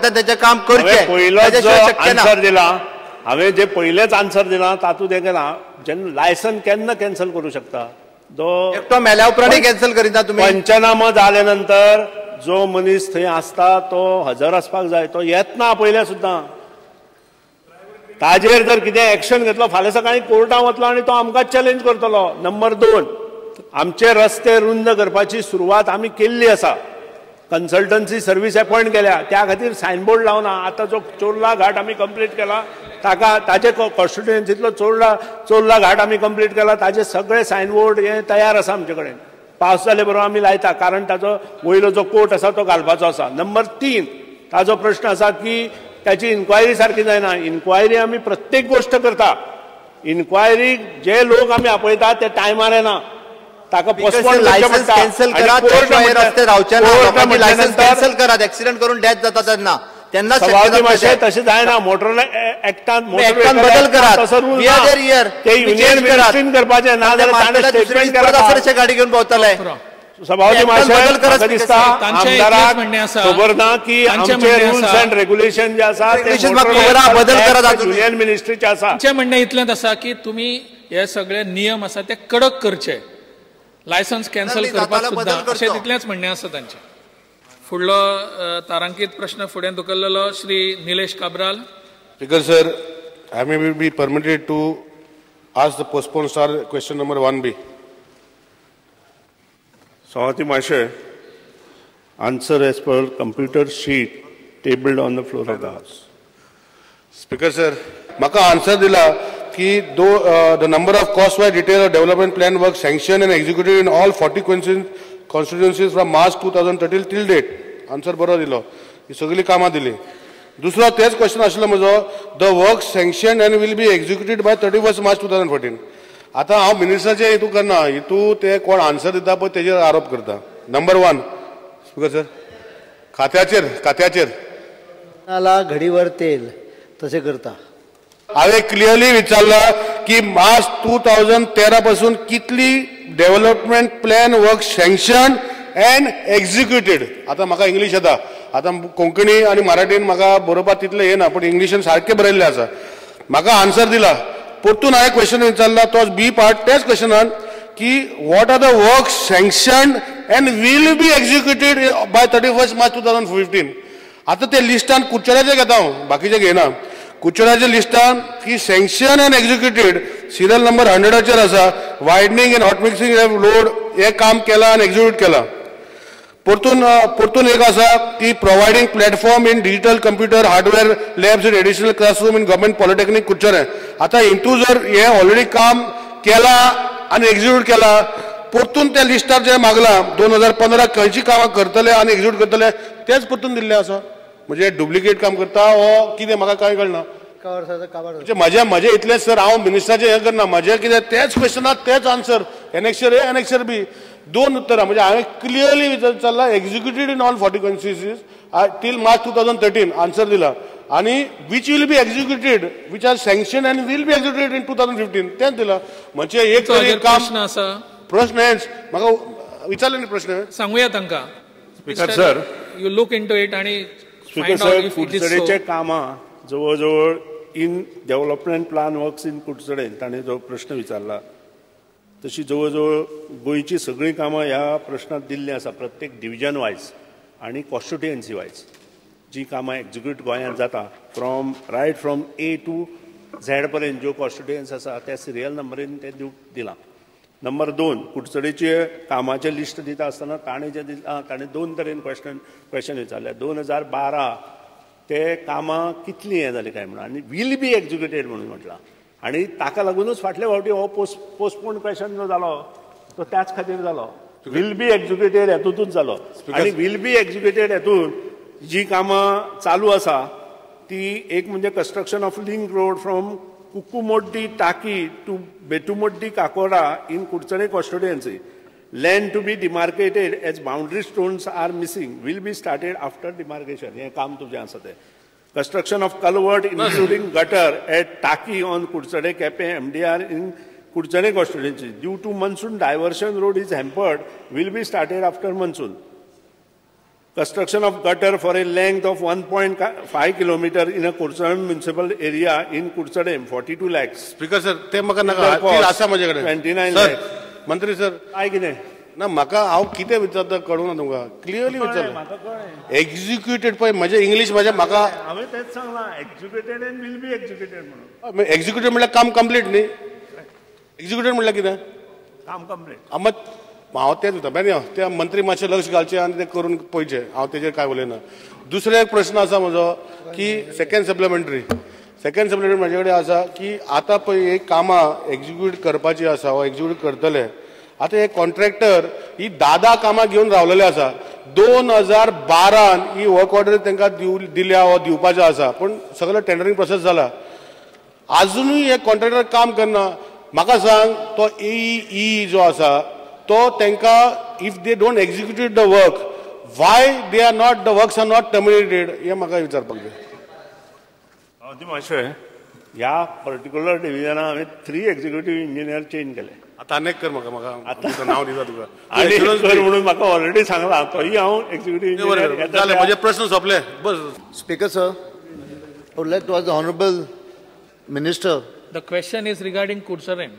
त्याचे काम करचे आन्सर दिला हांवें जे पयलेच आन्सर दिला तातूंत हें केलां जेन्ना लायसन केन्ना कॅन्सल करूं शकता जो एकटो मेल्या उपरांत कॅन्सल करिता तुमी पंचनामा जाले नंतर जो मनीस थंय आसता तो हजर आसपाक जाय तो येतना पयले सुद्दां ताजेर जर कितें एक्शन घेतलो फाल्यां सकाळीं कोर्टांत वतलो आनी तो आमकांच चॅलेंज करतलो नंबर 2 आमचे रस्ते रुंद करपाची सुरवात आमी केल्ली आसा कन्सल्टन्सी सर्व्हिस अपॉइंट केल्या त्या खातीर सायनबोर्ड लावना आतां जो चोरला घाट आमी कंप्लीट केला ताचे कॉन्स्टिट्युएन्सींतलो चोरला घाट आमी कंप्लीट केला ताचे सगळे सायनबोर्ड हे तयार आसा आमचे कडेन पावस जाले बरोबर आमी लायता कारण ताजो वयलो जो कोर्ट आसा तो घालपाचो आसा नंबर 3 ताजो प्रश्न आसा की त्याची इन्क्वायरी सारकी जायना इन्क्वायरी आमी प्रत्येक गोष्ट करता इन्क्वायरी जे लोक आमी आपयता ते टायमार येना ताका पोस्टपोन लायसन्स कॅन्सल करात रस्ते रावचे ना लायसन्स कॅन्सल करात एक्सिडेंट करून डेथ जाता तेन्ना सभापती मातशें तशें जायना मोटर एक्टांत बदल करात ते युनियन मिनिस्ट्रीन करपाचें ना जाल्यार ताणें स्टेटमेंट करात गाडी घेवन भोंवतले सभापती मातशें दिसता आमदाराक खबर ना की आमचे रुल्स अँड रेग्युलेशन जे आसा ते बदल करात युनियन मिनिस्ट्रीचे आसा तांचें म्हणणें इतलेंच आसा की तुमी हे सगळे नियम आसा ते कडक करचे लायसन्स कॅन्सल करपाक सुद्दां अशें तितलेंच म्हणणें आसा तांचें फुडलो तारांकीत प्रश्न फुडें धुकल्लेलो Shri Nilesh Cabral speaker sir I may be permitted to ask the postpone star question number 1B सभापती मातशें answer as per computer sheet tabled on the floor of the house speaker sir म्हाका आन्सर दिला कि the number of cost-wise detail of development plan work sanctioned and executed in all 40 constituencies from March 2013 till date. Answer बरो दिलो. ही सगळी कामां दिली. दुसरो तेच क्वेश्चन आशिल्लो म्हजो the work sanctioned and will be executed by 31st March 2014. आता हांव मिनिस्टराचे हितू करना हितू ते कोण आन्सर दिता पळय तेजेर आरोप करता. नंबर 1 स्पीकर सर खात्याचेर नाला घडीवर तेल तसे करता हांवें क्लियरली विचारला की मार्च 2013 पासून कितली development plan work sanction and executed आता म्हाका इंग्लीश येता आता कोंकणी आणि मराठीन म्हाका बरोवपाक तितलें येना पण इंग्लिशीन सारकें बरयल्लें आसा म्हाका आन्सर दिला परतून हांवें क्वेश्चन विचारला तोच बी पार्ट त्याच क्वेश्चनान की what are the work sanction and will be executed by 31st March 2015 आता ते लिस्टान कुडचड्याचे घेता हांव बाकीचे घेना कुडचड्याच्या लिस्टान की sanction and executed serial number 100चेर आसा widening and hot mixing load हे काम केला आनी एक्झिक्यूट केला परतून एक आसा की providing platform in digital computer hardware labs in additional classroom in government polytechnic Curchorem आता हितू जर हे ऑलरेडी काम केला आनी एक्झिक्यूट केला परतून त्या लिस्टार जे मागला 2015 खंयची कामां करतले आनी एक्झिक्यूट करतले तेच परतून दिल्ले आसा म्हणजे डुप्लिकेट काम करता हो कितें म्हाका कांय कळना म्हणजे म्हजें इतलेंच सर हांव मिनिस्टराचें हें करना म्हजें कितें तेच क्वेश्चनाक तेच answer annexure A annexure B दोन उत्तरां म्हणजे हांवें क्लियरली विचारला executed in all 40 constituencies till March 2013 answer दिला आनी which will be executed which are sanction and will be executed in 2015 तेच दिला म्हणजे एक तरी काम प्रश्न हेच म्हाका विचारले न्ही प्रश्न सांगुया तांकां speaker sir you look into it आनी स्पीकर सर कुडचडेचे कामां जवळ जवळ in development plan works in Kudchade ताणें जो प्रश्न विचारला तशी जवळ जवळ गोंयची सगळीं कामां ह्या प्रश्नात दिल्लीं आसा प्रत्येक डिव्हिजन वायज आनी कॉन्स्टिट्युएन्सी वायज जी कामां एक्झिक्यूट गोंयांत जाता right from A to Z पर्यंत ज्यो कॉन्स्टिट्युएन्सी आसा त्या सिरियल नंबरीन ते दिलां नंबर 2 कुडचडेचे कामाचे लिस्ट दिता आसतना ताणें जे दिला ताणें 2 तरेन क्वेश्चन विचारल्या 2012 ते कामां कितलीं हें जालीं काय म्हणून आनी वील बी एक्झिक्युटेड म्हणून म्हटलां आनी ताका लागूनच फाटले फावटी हो पोस्टपोन क्वेश्चन जो जालो तो त्याच खातीर जालो वील बी एक्झिक्युटेड हेतूंतूच जालो आनी वील बी एक्झिक्युटेड हेतून जी कामां चालू आसा ती एक म्हणजे construction of link road from Kukumoddi टाकी टू बेटुमोड्डी काकोरा इन कुडचडे constituency land to be demarcated as boundary stones are missing will be started after demarcation. हे काम तुझे आसा ते. Construction of culvert including gutter at Taki on Kudsade Kepe MDR in Kudsade constituency due to monsoon diversion road is hampered will be started after monsoon. construction of gutter for a length of 1.5 kilometer in a Kursalam municipal area in Kursadem, 42 lakhs. Speaker sir ते म्हाका नाका ती आसा माझे कडेन 29 sir lakhs. मंत्री sir काय कितें ना म्हाका हांव कितें विचारता कळूना तुमकां क्लियरली विचारलें एक्झिक्युटेड पळय म्हजें इंग्लीश म्हाका हांवें तेच सांगलां executed end will be executed म्हणून. एक्झिक्युटेड म्हणल्यार काम कंप्लीट न्ही एक्झिक्युटेड म्हणल्यार कितें काम कंप्लीट. हांव तेच उरता बेनी त्या मंत्री मातशें लक्ष घालचें आनी तें करून पळयचें हांव तेजेर कांय उलयना. दुसरो एक प्रश्न आसा म्हजो की सेकंड सप्लिमेंटरी म्हाजे कडेन आसा की आतां पळय एक कामां एक्झिक्यूट करपाची आसा वा एक्झिक्यूट करतले आतां हे कॉन्ट्रॅक्टर ही 10 कामां घेवन रावलेले आसा 2012 ही वर्क ऑर्डर तांकां दिल्या वा दिवपाचो आसा पूण सगळें टेंडरींग प्रोसेस जाला अजुनूय हे कॉन्ट्रॅक्टर काम करना. म्हाका सांग तो ई जो आसा तो तांकां if they don't execute the work why they are not the works are not terminated हे म्हाका विचारपाक जाय. ती मातशें ह्या पर्टिक्युलर डिव्हिजनाक हांवें 3 एक्झिक्युटीव इंजिनियर चेंज केले. आतां आनीक कर म्हाका नांव दिता तुका आनी कर म्हणून म्हाका ऑलरेडी सांगलां तोय हांव एक्झिक्युटीव इंजिनियर जालें म्हजे प्रश्न सोंपले बस. Speaker, sir, I would like to ask the Honorable Minister. The question is regarding Kursaram.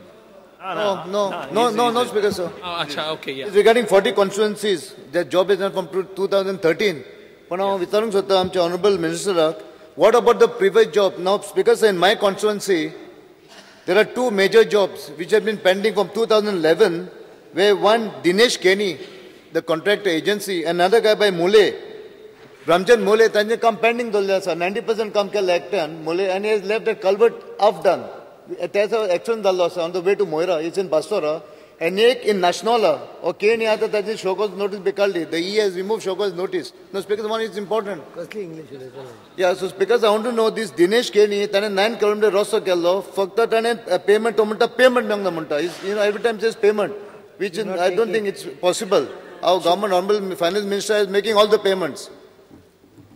No, Speaker, sir. Acha, okay, yeah. It's regarding 40 constituencies. Their job is done from 2013. पण हांव विचारूंक सोदता आमच्या Honorable Minister, what about the previous job? Now, Speaker, sir, in my constituency, there are 2 major jobs which have been pending from 2011, where one, Dinesh Kenny, the contractor agency, another guy by Mule, Ramchand Mule, तांचे काम pending दवरलें आसा 90% काम केलें एकट्यान Mule, and he has left that culvert half done. त्याचो accident जाल्लो आसा on the way to Moira, it's in Bastora, and एक इन नाशनोला ओ केनी आतां ताची शोकॉज नोटीस बेकाल्ली, the E has remove show cause notice. No speaker, one is important. कसली English या so speaker, I want to know this Dinesh Kini ताणें 9 किलोमीटर रस्तो केल्लो, फक्त ताणें पेमेंट तो म्हणटा पेमेंट मेळूंक ना म्हणटा. You know every time says payment which I don't think it's possible. Our government, honorable finance minister is making all the payments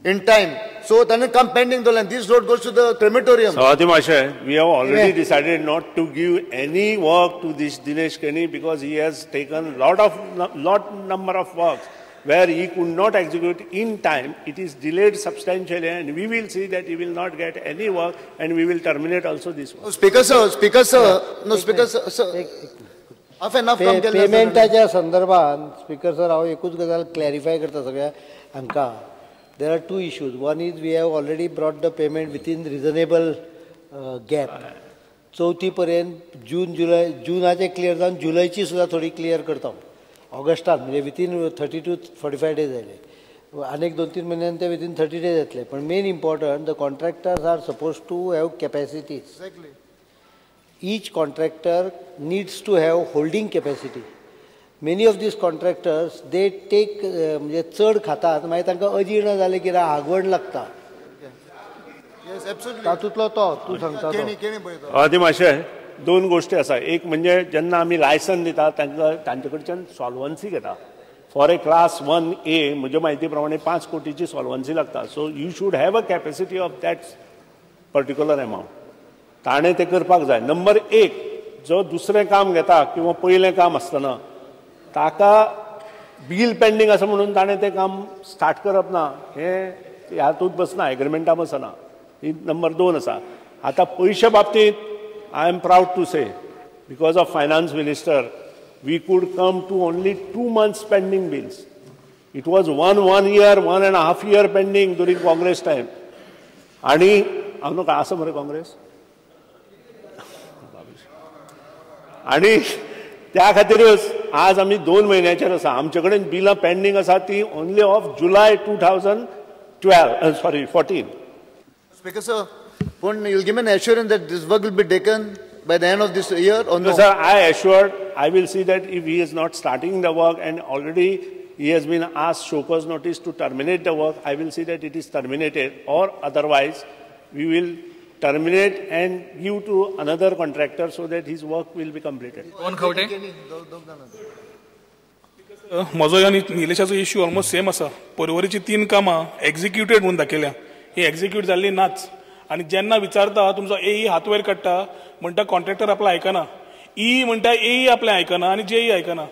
in time. So then come pending the land. This road goes to the crematorium. Sawati Mashe, we have already decided not to give any work to this Dinesh Kenny because he has taken lot number of works where he could not execute in time. It is delayed substantially and we will see that he will not get any work and we will terminate also this work. Speaker sir, no Speaker sir. पेमेंटाच्या संदर्भात speaker sir हांव एकूच गजाल clarify करता सगळ्या हांकां. There are 2 issues. One is we have already brought the payment within reasonable gap. 4 पर्यंत जुनाचे clear जावन जुलयची सुद्दां थोडी क्लियर करता ऑगस्टान, म्हणजे विथीन 30 to 45 days जाले. आनीक 2-3 म्हयन्यान ते विथीन 30 days जातले. पण main important, the contractors are suppose to have capacities. Each contractor needs to have holding capacity. Many of these contractors, they take म्हणजे चड खातात मागीर तांकां अजीर्ण जालें की आगवण लागता. तातूंतलो तो तूं सांगता ती मातशें 2 गोश्टी आसा. एक म्हणजे जेन्ना आमी लायसन दिता तांचे कडच्यान सॉल्वन्सी घेता. फॉर ए क्लास 1A म्हज्या म्हायती प्रमाणे 5 कोटीची सॉल्वन्सी लागता. So you should have a capacity of that particular amount. ताणें तें करपाक जाय. नंबर 1, जो दुसरें काम घेता किंवा पयलें काम आसतना ताका बील पेंडींग आसा म्हणून ताणें तें काम स्टार्ट करप ना, हें हातूंत बसना, एग्रिमेंटा बसना. ही नंबर 2 आसा. आतां पयशे बाबतींत I am proud to say because of finance minister we could come to only 2 months pending bills. It was 1 year 1.5 year pending during Congress time. आनी हांव न्हू काय आसा मरे काँग्रेस आणि त्या खातीरच आज आमी 2 म्हयन्याचेर आसा. आमचे कडेन बिलां पेंडींग आसा ती only of July 2014. Speaker sir, you'll give me an assurance that this work will be taken by the end of this year or no? Sir, I assured, I will see that if he is not starting the work and already he has been asked show cause notice to terminate the work, I will see that it is terminated, or otherwise we will terminate and give to another contractor so that his work will be completed. म्हजो आनी निलेशाचो issue almost same आसा. परवरीची 3 कामां executed म्हणून दाखयल्या, ही execute जाल्ली नाच. आनी जेन्ना विचारता तुमचो एई हात वयर काडटा म्हणटा कॉन्ट्रॅक्टर आपलें आयकना, ई म्हणटा एई आपलें आयकना आनी जेई आयकना.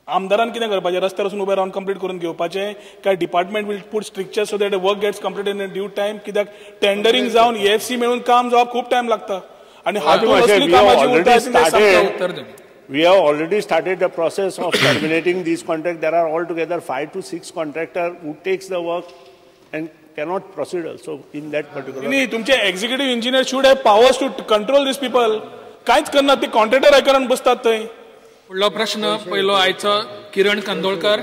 आमदारान कितें करपाचें रस्त्यार वचून उबे रावन कंप्लीट करून घेवपाचें काय department will put structure so that work gets completed in due time कित्याक टेंडरिंग जावन EFC मेळून काम जावप खूप टायम लागता आणि हातूंत असली कामां जी उरता उत्तर दिली. We have already started the process of terminating these contracts. There are altogether 5 to 6 contractors who takes the work and cannot proceed also in that particular. नाही तुमचे executive engineer should have powers to control these people. कांयच करनात ते contractor आयकून बसतात थंय. फुडलो प्रश्न पयलो आयचो किरण Kandolkar.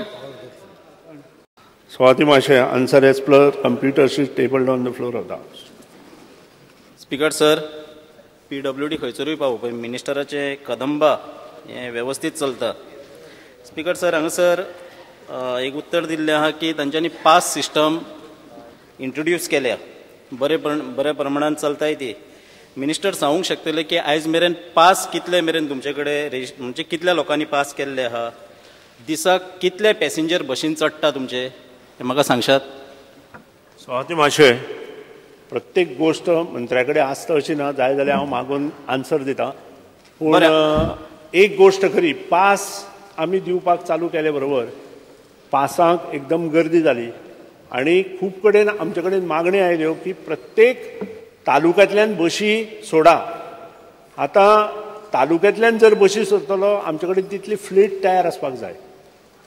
Swati Mashe, answer as per computer sheet tabled on the floor of the House. Speaker sir, PWD खंयसरूय पावो पण मिनिस्टराचे कदंबा हे व्यवस्थित चलता. स्पीकर सर हांगासर एक उत्तर दिल्लें आहा की तांच्यांनी पास सिस्टम इंट्रोड्यूस केल्या बरे प्रमाणात चलताय ती. मिनिस्टर सांगूंक शकतले की आयज मेरेन पास कितले मेरेन तुमचे कडेन म्हणजे कितल्या लोकांनी पास केल्ले आहा, दिसाक कितले पॅसेंजर बसीन चडटा तुमचे हे म्हाका सांगशात. स्वाती माशे, प्रत्येक गोष्ट मंत्र्या कडेन आसता अशी ना, जाय जाल्यार हांव मागून आन्सर दिता. पूण एक गोष्ट खरी, पास आमी दिवपाक चालू केले बरोबर पासांक एकदम गर्दी जाली आणि खूब कडेन आमचे कडेन मागणी आयल्यो की प्रत्येक तालुक्यांतल्यान बशी सोडा. आतां तालुक्यांतल्यान जर बशी सोडटलो आमचे कडेन तितली फ्लीट तयार आसपाक जाय.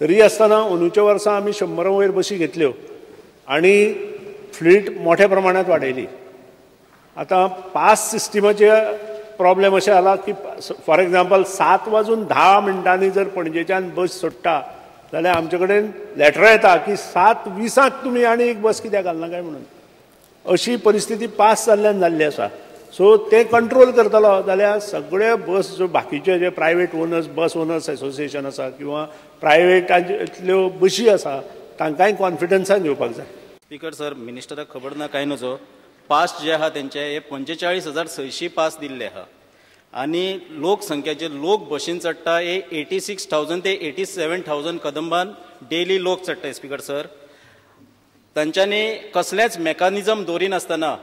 तरी आसतना अंदूच्या वर्सा आमी 100 वयर बशी घेतल्यो आणि फ्लीट मोठ्या प्रमाणात वाडयली. आतां पास सिस्टमाचे प्रॉब्लेम अशें जाला की फॉर एक्झाम्पल 7:10 जर पणजेच्यान बस सोडटा जाल्यार आमचे कडेन लेटरां येता की 7:20 तुमी आनी एक बस कित्याक घालना काय म्हणून. अशी परिस्थिती पास जाल्ल्यान जाल्ली आसा. सो ते कंट्रोल करतलो जाल्यार सगळे बस ज्यो बाकीचे जे प्रायवेट ओनर्स बस ओनर्स एसोसिएशन आसा किंवा प्रायवेटांतल्यो बशी आसा तांकांय कॉन्फिडन्सान घेवपाक जाय. स्पीकर सर, मिनिस्टराक खबर ना काय नजो पास जे आहा तेंचे हे 45,600 पास दिल्ले आहा आणि लोकसंख्याचे लोक बशीन चडटा हे 86,000 ते 87,000 कदंबान डेली लोक चडटाय. स्पीकर सर, तांच्यांनी कसलेंच मेकानिजम दवरिनासतना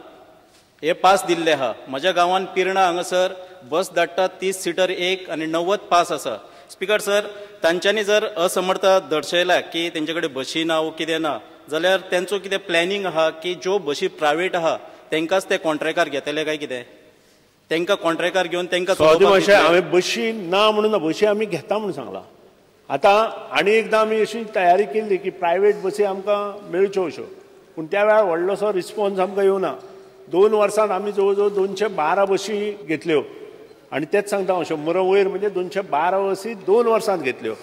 हे पास दिल्ले आहा. म्हज्या गांवांत पिर्णा हांगासर बस धाडटा 30 सीटर एक आणि 90 पास आसा. स्पीकर सर, तांच्यांनी जर असमर्थता दर्शयल्या की तेंचे कडेन बशी ना वो कितें ना जाल्यार तेंचो कितें प्लॅनिंग आहा की ज्यो बशी प्रायवेट आहा तेंकाच ते कॉन्ट्रॅक्टार घेतले काय कितें, तेंकां कॉन्ट्रॅक्टार घेवन तेंकां हांवें बशी ना म्हणून बशी आमी घेता म्हणून सांगला. आतां आनी एकदां आमी अशी तयारी केल्ली की प्रायवेट बसी आमकां मेळच्यो अश्यो, पूण त्या वेळार व्हडलोसो रिस्पॉन्स आमकां येवना. 2 वर्सांत आमी जवळ जवळ 212 बशी घेतल्यो आणि तेच सांगता हांव 100 वयर म्हणजे 212 बसी 2 वर्सांत घेतल्यो.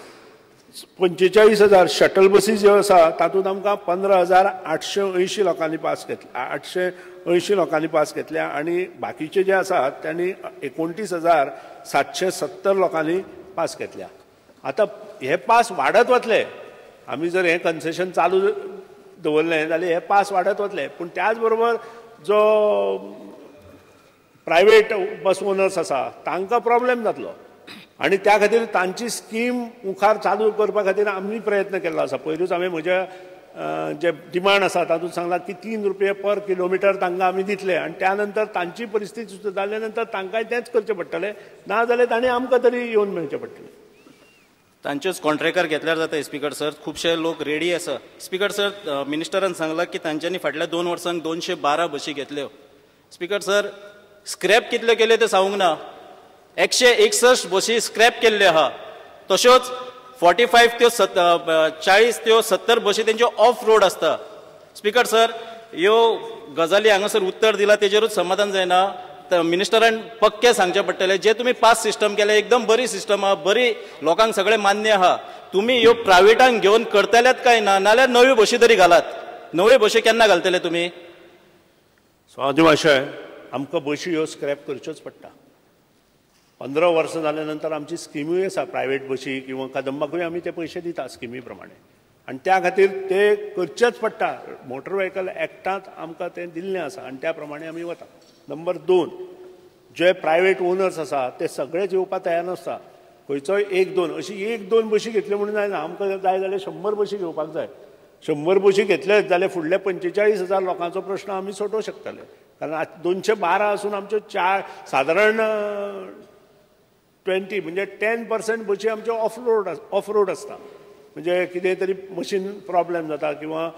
45,000 शटल बसी ज्यो आसा तातूंत आमकां 15,880 लोकांनी पास घेतल्या 880 लोकांनी पास घेतल्या आणि बाकीचे जे आसात त्यांनी 29,770 लोकांनी पास घेतल्या. आतां हे पास वाडत वतले, आमी जर हे कन्सेशन चालू दवरलें जाल्यार हे पास वाडत वतले. पूण त्याच बरोबर जो प्रायवेट बस ओनर्स आसा तांकां प्रॉब्लेम जातलो आणि त्या खातीर तांची स्कीम मुखार चालू करपा खातीर आमी प्रयत्न केल्लो आसा. पयरूच हांवें म्हज्या जे डिमांड आसा तातूंत सांगलां की 3 रुपये पर किलोमिटर तांकां आमी दितले आणि त्यानंतर तांची परिस्थिती सुदारल्या नंतर तांकांय तेंच करचें पडटलें, ना जाल्यार तांणी आमकां तरी येवन मेळचें पडटलें. तांचेच कॉन्ट्रॅक्टार घेतल्यार जाता. स्पीकर सर, खुबशे लोक रेडी आसा. स्पीकर सर, मिनिस्टरान सांगलां की तांच्यांनी फाटल्या 2 वर्सांक 212 बशी घेतल्यो. स्पीकर सर, स्क्रॅप कितल्यो केल्यो ते सांगूंक ना. 161 बशी स्क्रॅप केल्ल्यो आहा. तश्योच 45 त्यो 40 त्यो 70 बशी तेंच्यो ऑफ रोड आसता. स्पीकर सर, ह्यो गजाली हांगासर उत्तर दिला तेजेरूच समाधान जायना. मिनिस्टरान पक्के सांगचे पडटले जे तुम्ही पास सिस्टम केले एकदम बरी सिस्टम आहा, बरी लोकांक सगळे मान्य आहा. तुम्ही ह्यो प्रायवेटांक घेवन करतल्यात काय ना, नाल्यार नव्यो बशी तरी घालात. नव्यो बशी केन्ना घालतले तुमी? स्वाती माशे, आमकां बशी ह्यो स्क्रॅप करच्योच पडटा. 15 वर्सां जाल्या नंतर आमची स्किमूय आसा प्रायवेट बशी किंवा कदंबाकूय आमी ते पयशे दिता स्किमी प्रमाणे आणि त्या खातीर ते करचेच पडटा. मोटर व्हेकल एक्टांत आमकां तें दिल्लें आसा आणि त्या प्रमाणे आमी वता. नंबर 2, जे प्रायवेट ओनर्स आसा ते सगळेच येवपाक तयार नासता. खंयचोय 1-2 अशी 1-2 बशी घेतल्यो म्हणून जायना. आमकां जाय जाल्यार 100 बशी घेवपाक जाय. 100 बशी घेतले जाल्यार फुडल्या 45,000 लोकांचो प्रश्न आमी सोडोवंक शकतले. कारण 212 आसून आमच्यो सादारण 20 म्हणजे 10% बशी आमच्यो ऑफ रोड आसता. म्हणजे कितें तरी मशीन प्रॉब्लेम जाता किंवा